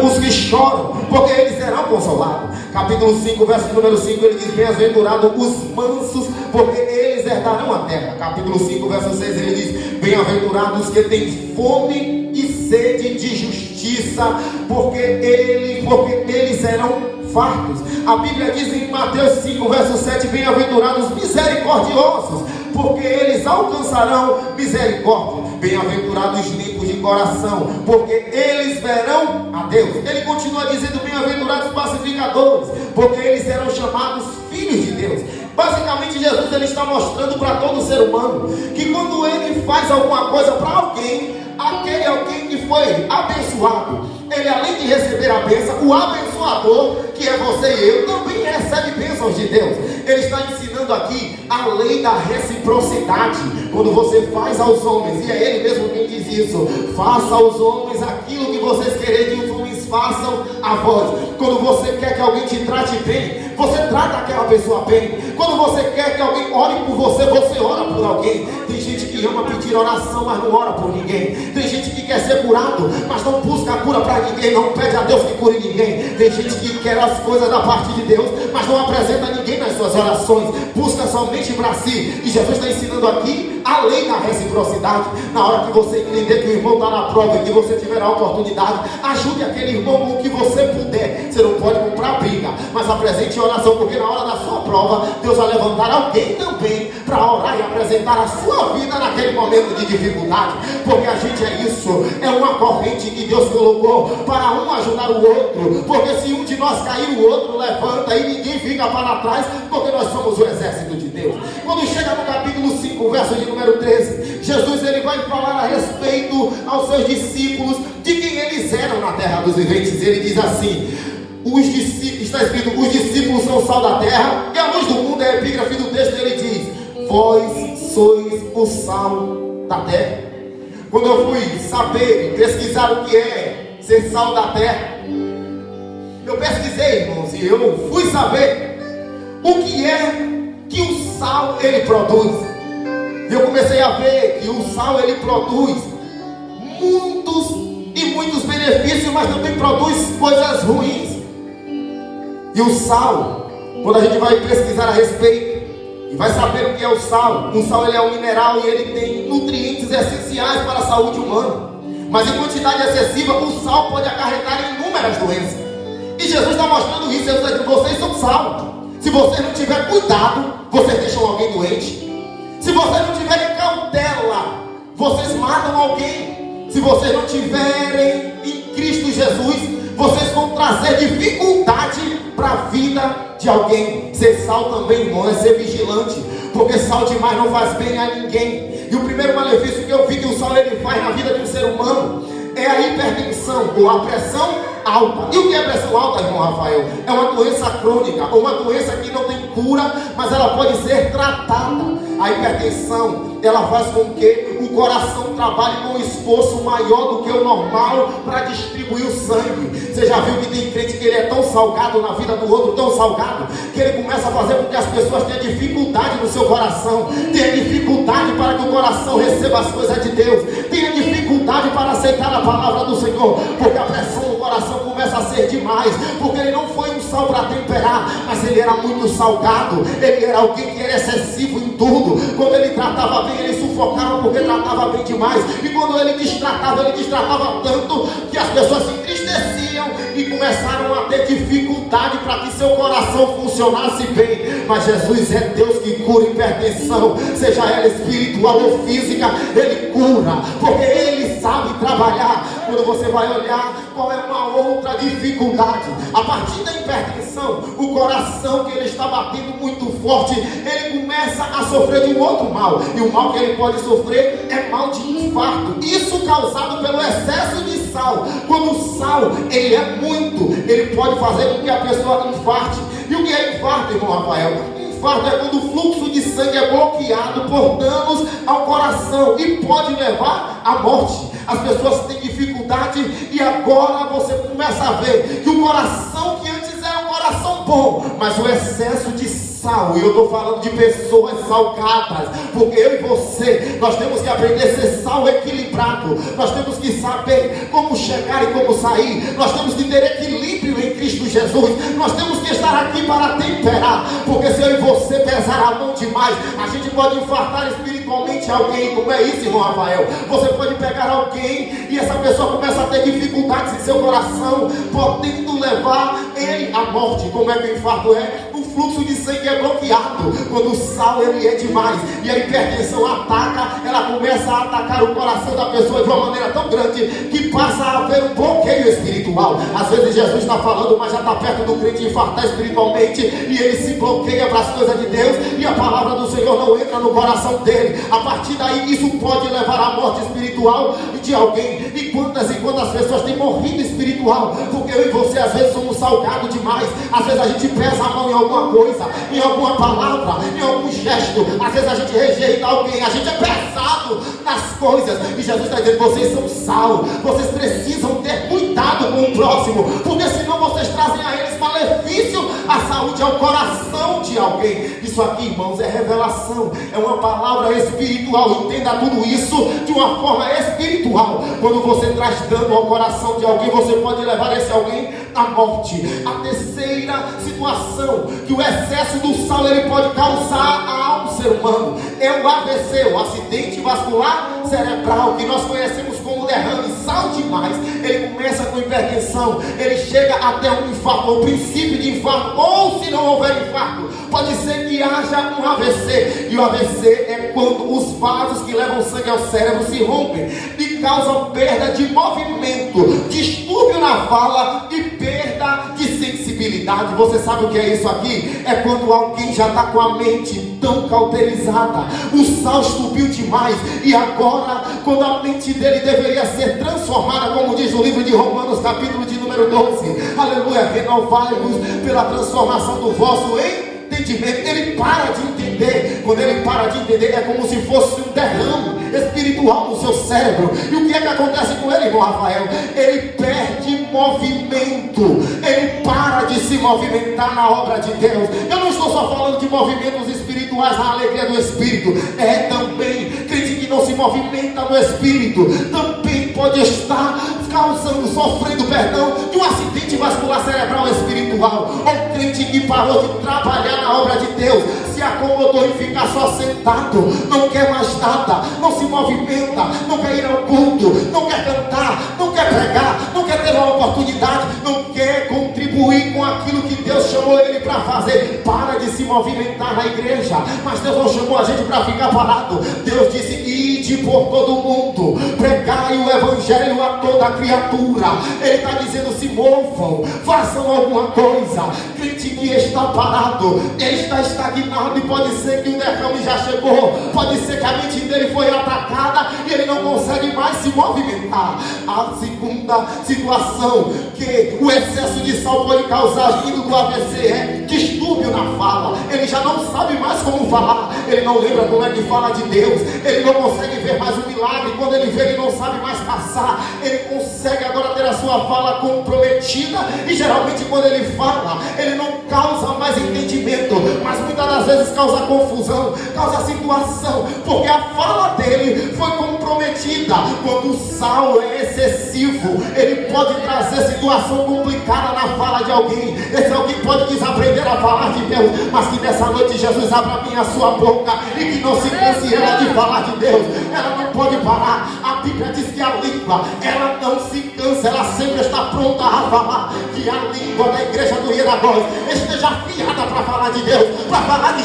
Bem-aventurados os que choram, porque eles serão consolados. Capítulo 5, verso número 5, ele diz: bem-aventurados os mansos, porque eles herdarão a terra. Capítulo 5, verso 6, ele diz: bem-aventurados os que têm fome e sede de justiça, porque eles serão fartos. A Bíblia diz em Mateus 5, verso 7: bem-aventurados misericordiosos, porque eles alcançarão misericórdia. Bem-aventurados limpos de coração, porque eles verão a Deus. Ele continua dizendo: bem-aventurados pacificadores, porque eles serão chamados filhos de Deus. Basicamente, Jesus ele está mostrando para todo ser humano que quando ele faz alguma coisa para alguém, aquele alguém que foi abençoado, ele, além de receber a bênção, o abençoador, que é você e eu, também recebe bênçãos de Deus. Ele está ensinando aqui a lei da reciprocidade. Quando você faz aos homens, e é ele mesmo quem diz isso: faça aos homens aquilo que vocês querem que os homens façam a vós. Quando você quer que alguém te trate bem, você trata aquela pessoa bem. Quando você quer que alguém ore por você, você ora por alguém. Tem gente que ama pedir oração, mas não ora por ninguém. Tem gente que quer ser curado, mas não busca a cura para ninguém, não pede a Deus que cure ninguém. Tem gente que quer as coisas da parte de Deus, mas não apresenta ninguém nas suas orações, busca somente para si. E Jesus está ensinando aqui a lei da reciprocidade. Na hora que você entender que o irmão está na prova e que você tiver a oportunidade, ajude aquele irmão com o que você puder. Você não pode comprar briga, mas apresente oração, porque na hora da sua prova, Deus vai levantar alguém também para orar e apresentar a sua vida naquele momento de dificuldade. Porque a gente é isso, é uma corrente que Deus colocou para um ajudar o outro. Porque se um de nós cair, o outro levanta e ninguém fica para trás, porque nós somos o exército de Deus. Quando chega no capítulo 5, verso de número 13, Jesus ele vai falar a respeito aos seus discípulos de quem eles eram na terra dos viventes. Ele diz assim: está escrito: os discípulos são o sal da terra e a luz do mundo. É a epígrafe do texto. Ele diz: vós sois o sal da terra. Quando eu fui saber, pesquisar o que é ser sal da terra, eu pesquisei, irmãos, e eu fui saber o que é que o sal ele produz. E eu comecei a ver que o sal ele produz muitos benefícios, mas também produz coisas ruins. E o sal, quando a gente vai pesquisar a respeito e vai saber o que é o sal ele é um mineral e ele tem nutrientes essenciais para a saúde humana. Mas em quantidade excessiva, o sal pode acarretar inúmeras doenças. E Jesus está mostrando isso. Ele está dizendo: vocês são sal. Se vocês não tiverem cuidado, vocês deixam alguém doente. Se vocês não tiverem cautela, vocês matam alguém. Se vocês não tiverem em Cristo Jesus, vocês vão trazer dificuldade para a vida de alguém. Ser sal também, irmão, é ser vigilante, porque sal demais não faz bem a ninguém. E o primeiro malefício que eu vi que o sal ele faz na vida de um ser humano é a hipertensão, ou a pressão alta. E o que é pressão alta, irmão Rafael? É uma doença crônica, ou uma doença que não tem cura, mas ela pode ser tratada. A hipertensão, ela faz com que o coração trabalhe com um esforço maior do que o normal para distribuir o sangue. Você já viu que tem crente que ele é tão salgado na vida do outro, tão salgado, que ele começa a fazer com que as pessoas tenham dificuldade no seu coração, tenha dificuldade para que o coração receba as coisas de Deus, tenha dificuldade para aceitar a palavra do Senhor, porque a pressão no coração começa a ser demais, porque ele não foi um sal para temperar, mas ele era muito salgado, ele era alguém que era excessivo em tudo. Quando ele tratava bem, ele sufocava porque tratava bem demais, e quando ele destratava tanto que as pessoas se entristeciam e começaram a ter dificuldade para que seu coração funcionasse bem. Mas Jesus é Deus que cura hipertensão, seja ela espiritual ou física, ele cura, porque ele sabe trabalhar. Quando você vai olhar qual é uma outra dificuldade, a partir da hipertensão, o coração que ele está batendo muito forte, ele começa a sofrer de um outro mal, e o mal que ele pode sofrer é mal de infarto, isso causado pelo excesso de sal. Quando o sal ele é muito, ele pode fazer com que a pessoa infarte. E o que é infarto, irmão Rafael? Infarto é quando o fluxo de sangue é bloqueado por danos ao coração e pode levar à morte. As pessoas têm dificuldade e agora você começa a ver que o coração que antes era um coração bom, mas o excesso de sal, e eu estou falando de pessoas salgadas, porque eu e você, nós temos que aprender a ser sal equilibrado, nós temos que saber como chegar e como sair, nós temos que ter equilíbrio em Cristo Jesus, nós temos que estar aqui para temperar, porque se eu e você pesar a mão demais, a gente pode infartar espiritualmente alguém. Como é isso, irmão Rafael? Você pode pegar alguém e essa pessoa começa a ter dificuldades em seu coração, podendo levar ele à morte. Como é que o infarto é? O fluxo de sangue é bloqueado quando o sal ele é demais, e a hipertensão ataca, ela começa a atacar o coração da pessoa de uma maneira tão grande que passa a haver um bloqueio espiritual. Às vezes Jesus está falando, mas já está perto do crente infartar espiritualmente, e ele se bloqueia para as coisas de Deus, e a palavra do Senhor não entra no coração dele. A partir daí isso pode levar à morte espiritual de alguém. E quantas pessoas têm morrido espiritual, porque eu e você às vezes somos salgados demais. Às vezes a gente pesa a mão em alguma coisa, em alguma palavra, em algum gesto. Às vezes a gente rejeita alguém, a gente é pesado nas coisas, e Jesus está dizendo: vocês são sal, vocês precisam ter cuidado com o próximo, porque senão vocês trazem a eles malefício à saúde, ao coração de alguém. Isso aqui, irmãos, é revelação, é uma palavra espiritual. Entenda tudo isso de uma forma espiritual. Quando você traz dano ao coração de alguém, você pode levar esse alguém à morte. A terceira situação que o excesso do sal ele pode causar ao ser humano é o AVC, o acidente vascular cerebral, que nós conhecemos como derrame. Sal demais, ele começa com hipertensão, ele chega até um infarto, o princípio de infarto, ou se não houver infarto, pode ser que haja um AVC. E o AVC é quando os vasos que levam sangue ao cérebro se rompem e causam perda de movimento, distúrbio na fala e perda de sensibilidade. Você sabe o que é isso aqui? É quando alguém já está com a mente tão cauterizada, o sal subiu demais, e agora, quando a mente dele deveria ser transformada, como diz o livro de Romanos, capítulo de número 12, aleluia, renovai-vos pela transformação do vosso entendimento. Ele para de entender. Quando ele para de entender, é como se fosse um derrame espiritual no seu cérebro. E o que é que acontece com ele, irmão Rafael? Ele perde movimento, ele para de se movimentar na obra de Deus. Eu não estou só falando de movimentos espirituais na alegria do Espírito, é também crente que não se movimenta no Espírito, também pode estar sofrendo de um acidente vascular cerebral espiritual. Ou crente que parou de trabalhar na obra de Deus, se acomodou em ficar só sentado, não quer mais nada, não se movimenta, não quer ir ao culto, não quer cantar, não quer pregar, não quer ter uma oportunidade, não quer contribuir com aquilo que Deus chamou ele para fazer. Para de se movimentar na igreja. Mas Deus não chamou a gente para ficar parado. Deus disse: ide por todo mundo, pregai o evangelho a toda criatura. Ele está dizendo: se movam, façam alguma coisa. Crente que está parado, está estagnado, e pode ser que o derrame já chegou, pode ser que a mente dele foi atacada e ele não consegue mais se movimentar. A segunda situação que o excesso de sal pode causar vindo do AVC é distúrbio na fala. Ele já não sabe mais como falar, ele não lembra como é que fala de Deus, ele não consegue ver mais o milagre. Quando ele vê, ele não sabe mais passar, ele consegue agora ter a sua fala comprometida, e geralmente quando ele fala, ele não causa mais entendimento, mas muitas das vezes causa confusão, causa situação, porque a fala dele foi comprometida. Quando o sal é excessivo, ele pode trazer situação complicada na fala de alguém. Esse alguém pode desaprender a falar de Deus, mas que nessa noite Jesus abra a minha sua boca e que não se canse ela de falar de Deus. Ela não pode parar. A Bíblia diz que a língua, ela não se cansa, ela sempre está pronta a falar. Que a língua da igreja do Hieragós esteja afiada para falar de Deus, para falar de